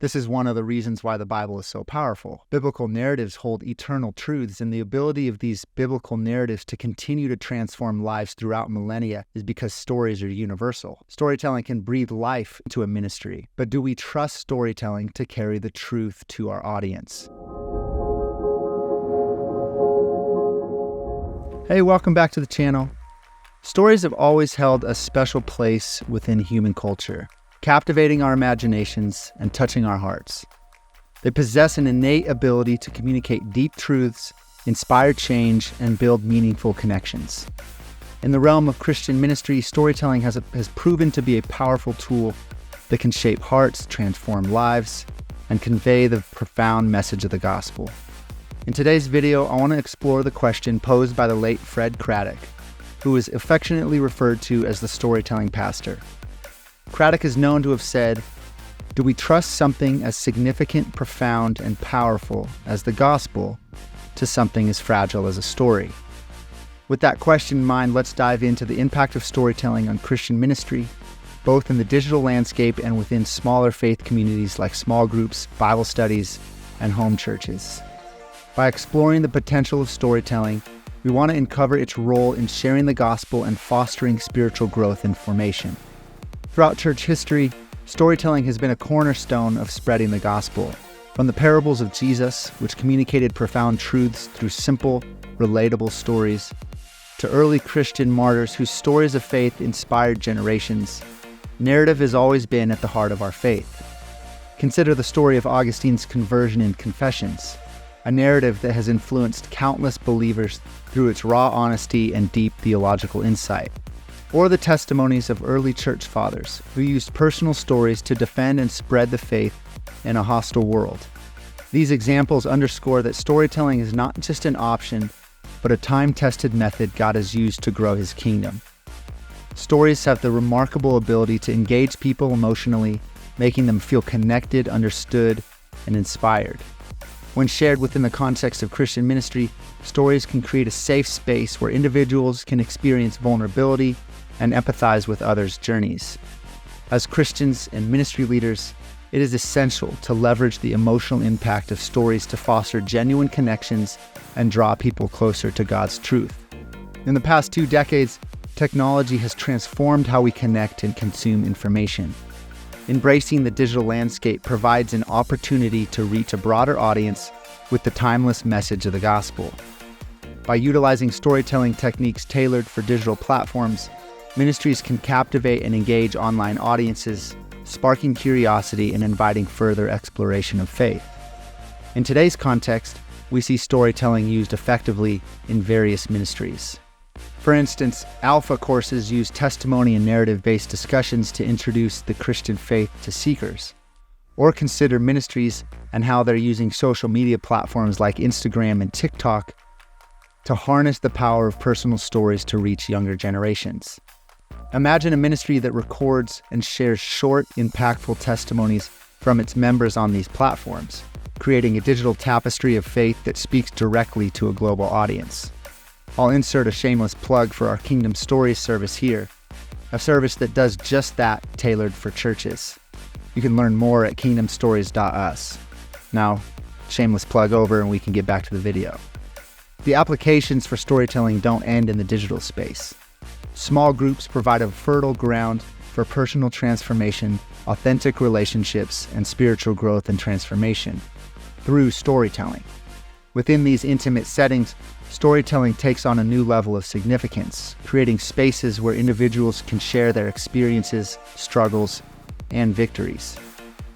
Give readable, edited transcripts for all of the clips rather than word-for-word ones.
This is one of the reasons why the Bible is so powerful. Biblical narratives hold eternal truths, and the ability of these biblical narratives to continue to transform lives throughout millennia is because stories are universal. Storytelling can breathe life into a ministry, but do we trust storytelling to carry the truth to our audience? Hey, welcome back to the channel. Stories have always held a special place within human culture, captivating our imaginations and touching our hearts. They possess an innate ability to communicate deep truths, inspire change, and build meaningful connections. In the realm of Christian ministry, storytelling has proven to be a powerful tool that can shape hearts, transform lives, and convey the profound message of the gospel. In today's video, I want to explore the question posed by the late Fred Craddock, who is affectionately referred to as the storytelling pastor. Craddock is known to have said, "Do we trust something as significant, profound, and powerful as the gospel to something as fragile as a story?" With that question in mind, let's dive into the impact of storytelling on Christian ministry, both in the digital landscape and within smaller faith communities like small groups, Bible studies, and home churches. By exploring the potential of storytelling, we want to uncover its role in sharing the gospel and fostering spiritual growth and formation. Throughout church history, storytelling has been a cornerstone of spreading the gospel. From the parables of Jesus, which communicated profound truths through simple, relatable stories, to early Christian martyrs whose stories of faith inspired generations, narrative has always been at the heart of our faith. Consider the story of Augustine's conversion in Confessions, a narrative that has influenced countless believers through its raw honesty and deep theological insight. Or the testimonies of early church fathers who used personal stories to defend and spread the faith in a hostile world. These examples underscore that storytelling is not just an option, but a time-tested method God has used to grow His kingdom. Stories have the remarkable ability to engage people emotionally, making them feel connected, understood, and inspired. When shared within the context of Christian ministry, stories can create a safe space where individuals can experience vulnerability and empathize with others' journeys. As Christians and ministry leaders, it is essential to leverage the emotional impact of stories to foster genuine connections and draw people closer to God's truth. In the past 2 decades, technology has transformed how we connect and consume information. Embracing the digital landscape provides an opportunity to reach a broader audience with the timeless message of the gospel. By utilizing storytelling techniques tailored for digital platforms, ministries can captivate and engage online audiences, sparking curiosity and inviting further exploration of faith. In today's context, we see storytelling used effectively in various ministries. For instance, Alpha courses use testimony and narrative-based discussions to introduce the Christian faith to seekers. Or consider ministries and how they're using social media platforms like Instagram and TikTok to harness the power of personal stories to reach younger generations. Imagine a ministry that records and shares short, impactful testimonies from its members on these platforms, creating a digital tapestry of faith that speaks directly to a global audience. I'll insert a shameless plug for our Kingdom Stories service here, a service that does just that, tailored for churches. You can learn more at kingdomstories.us. Now, shameless plug over and we can get back to the video. The applications for storytelling don't end in the digital space. Small groups provide a fertile ground for personal transformation, authentic relationships, and spiritual growth and transformation through storytelling. Within these intimate settings, storytelling takes on a new level of significance, creating spaces where individuals can share their experiences, struggles, and victories.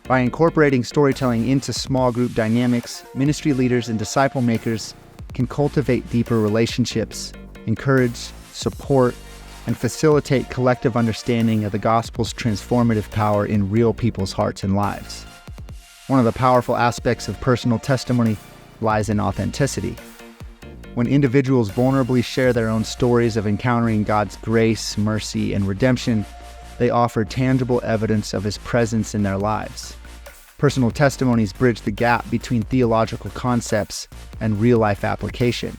By incorporating storytelling into small group dynamics, ministry leaders and disciple makers can cultivate deeper relationships, encourage, support, and facilitate collective understanding of the gospel's transformative power in real people's hearts and lives. One of the powerful aspects of personal testimony lies in authenticity. When individuals vulnerably share their own stories of encountering God's grace, mercy, and redemption, they offer tangible evidence of His presence in their lives. Personal testimonies bridge the gap between theological concepts and real-life application,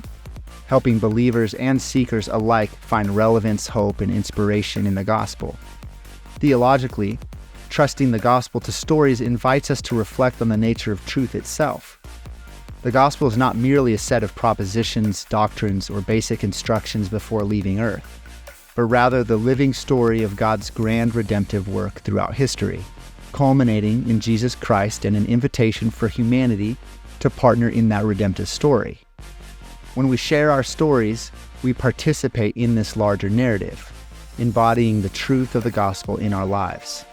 helping believers and seekers alike find relevance, hope, and inspiration in the gospel. Theologically, Trusting the gospel to stories invites us to reflect on the nature of truth itself. The gospel is not merely a set of propositions, doctrines, or basic instructions before leaving earth, but rather the living story of God's grand redemptive work throughout history, culminating in Jesus Christ and an invitation for humanity to partner in that redemptive story. When we share our stories, we participate in this larger narrative, embodying the truth of the gospel in our lives.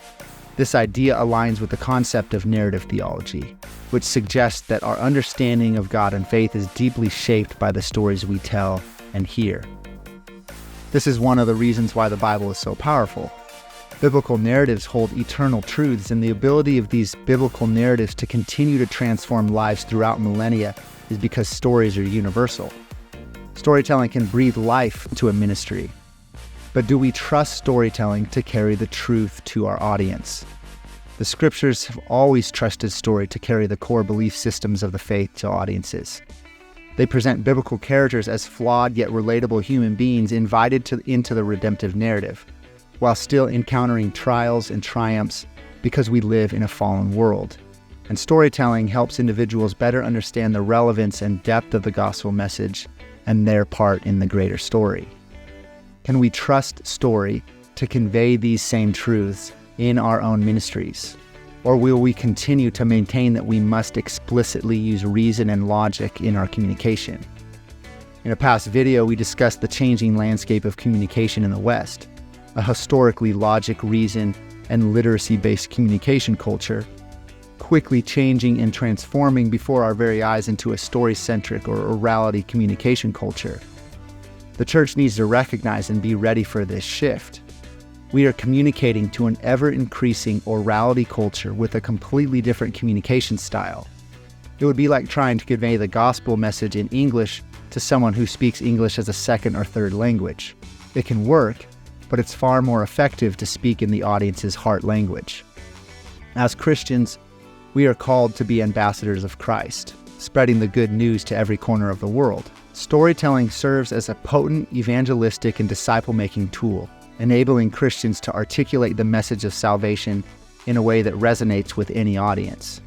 This idea aligns with the concept of narrative theology, which suggests that our understanding of God and faith is deeply shaped by the stories we tell and hear. This is one of the reasons why the Bible is so powerful. Biblical narratives hold eternal truths, and the ability of these biblical narratives to continue to transform lives throughout millennia is because stories are universal. Storytelling can breathe life to a ministry. But do we trust storytelling to carry the truth to our audience? The scriptures have always trusted story to carry the core belief systems of the faith to audiences. They present biblical characters as flawed yet relatable human beings invited into the redemptive narrative, while still encountering trials and triumphs because we live in a fallen world. And storytelling helps individuals better understand the relevance and depth of the gospel message and their part in the greater story. Can we trust story to convey these same truths in our own ministries? Or will we continue to maintain that we must explicitly use reason and logic in our communication? In a past video, we discussed the changing landscape of communication in the West, a historically logic, reason, and literacy-based communication culture, quickly changing and transforming before our very eyes into a story-centric or orality communication culture. The church needs to recognize and be ready for this shift. We are communicating to an ever-increasing orality culture with a completely different communication style. It would be like trying to convey the gospel message in English to someone who speaks English as a second or third language. It can work, but it's far more effective to speak in the audience's heart language. As Christians, we are called to be ambassadors of Christ, spreading the good news to every corner of the world. Storytelling serves as a potent evangelistic and disciple-making tool, enabling Christians to articulate the message of salvation in a way that resonates with any audience.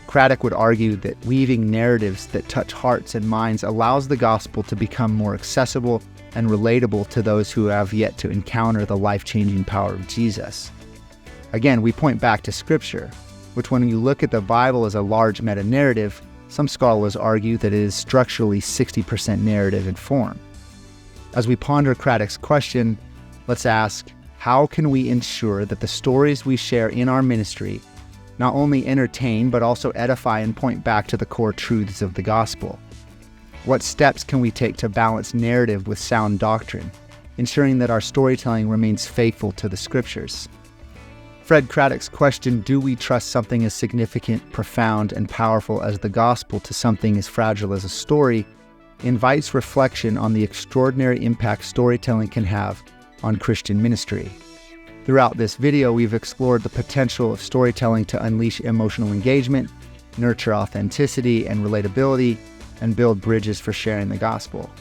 Craddock would argue that weaving narratives that touch hearts and minds allows the gospel to become more accessible and relatable to those who have yet to encounter the life-changing power of Jesus. Again, we point back to Scripture, which when you look at the Bible as a large meta-narrative, some scholars argue that it is structurally 60% narrative in form. As we ponder Craddock's question, let's ask, how can we ensure that the stories we share in our ministry not only entertain but also edify and point back to the core truths of the gospel? What steps can we take to balance narrative with sound doctrine, ensuring that our storytelling remains faithful to the scriptures? Fred Craddock's question, do we trust something as significant, profound, and powerful as the gospel to something as fragile as a story, invites reflection on the extraordinary impact storytelling can have on Christian ministry. Throughout this video, we've explored the potential of storytelling to unleash emotional engagement, nurture authenticity and relatability, and build bridges for sharing the gospel.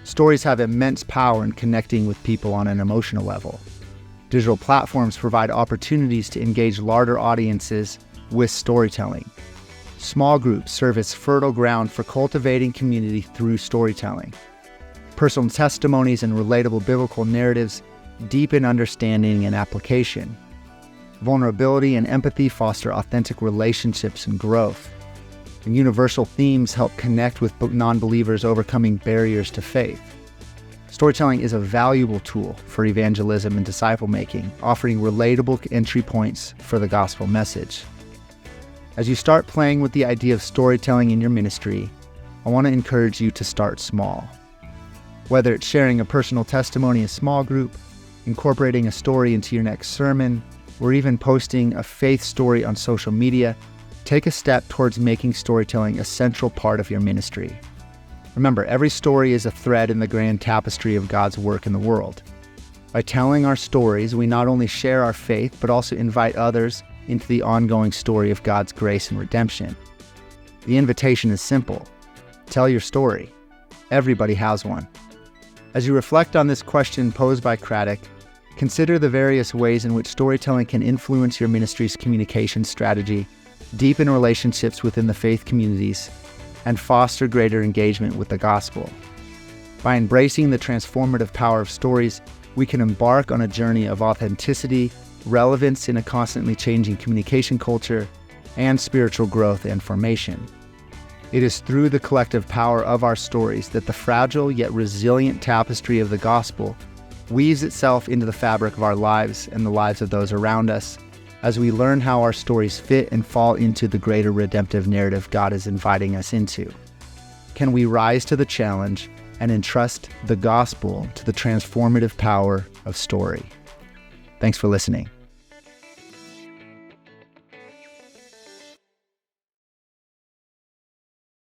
Stories have immense power in connecting with people on an emotional level. Digital platforms provide opportunities to engage larger audiences with storytelling. Small groups serve as fertile ground for cultivating community through storytelling. Personal testimonies and relatable biblical narratives deepen understanding and application. Vulnerability and empathy foster authentic relationships and growth. And universal themes help connect with non-believers overcoming barriers to faith. Storytelling is a valuable tool for evangelism and disciple-making, offering relatable entry points for the gospel message. As you start playing with the idea of storytelling in your ministry, I want to encourage you to start small. Whether it's sharing a personal testimony in a small group, incorporating a story into your next sermon, or even posting a faith story on social media, take a step towards making storytelling a central part of your ministry. Remember, every story is a thread in the grand tapestry of God's work in the world. By telling our stories, we not only share our faith, but also invite others into the ongoing story of God's grace and redemption. The invitation is simple. Tell your story. Everybody has one. As you reflect on this question posed by Craddock, Consider the various ways in which storytelling can influence your ministry's communication strategy, deepen relationships within the faith communities, and foster greater engagement with the gospel. By embracing the transformative power of stories, we can embark on a journey of authenticity, relevance in a constantly changing communication culture, and spiritual growth and formation. It is through the collective power of our stories that the fragile yet resilient tapestry of the gospel weaves itself into the fabric of our lives and the lives of those around us, as we learn how our stories fit and fall into the greater redemptive narrative God is inviting us into. Can we rise to the challenge and entrust the gospel to the transformative power of story? Thanks for listening.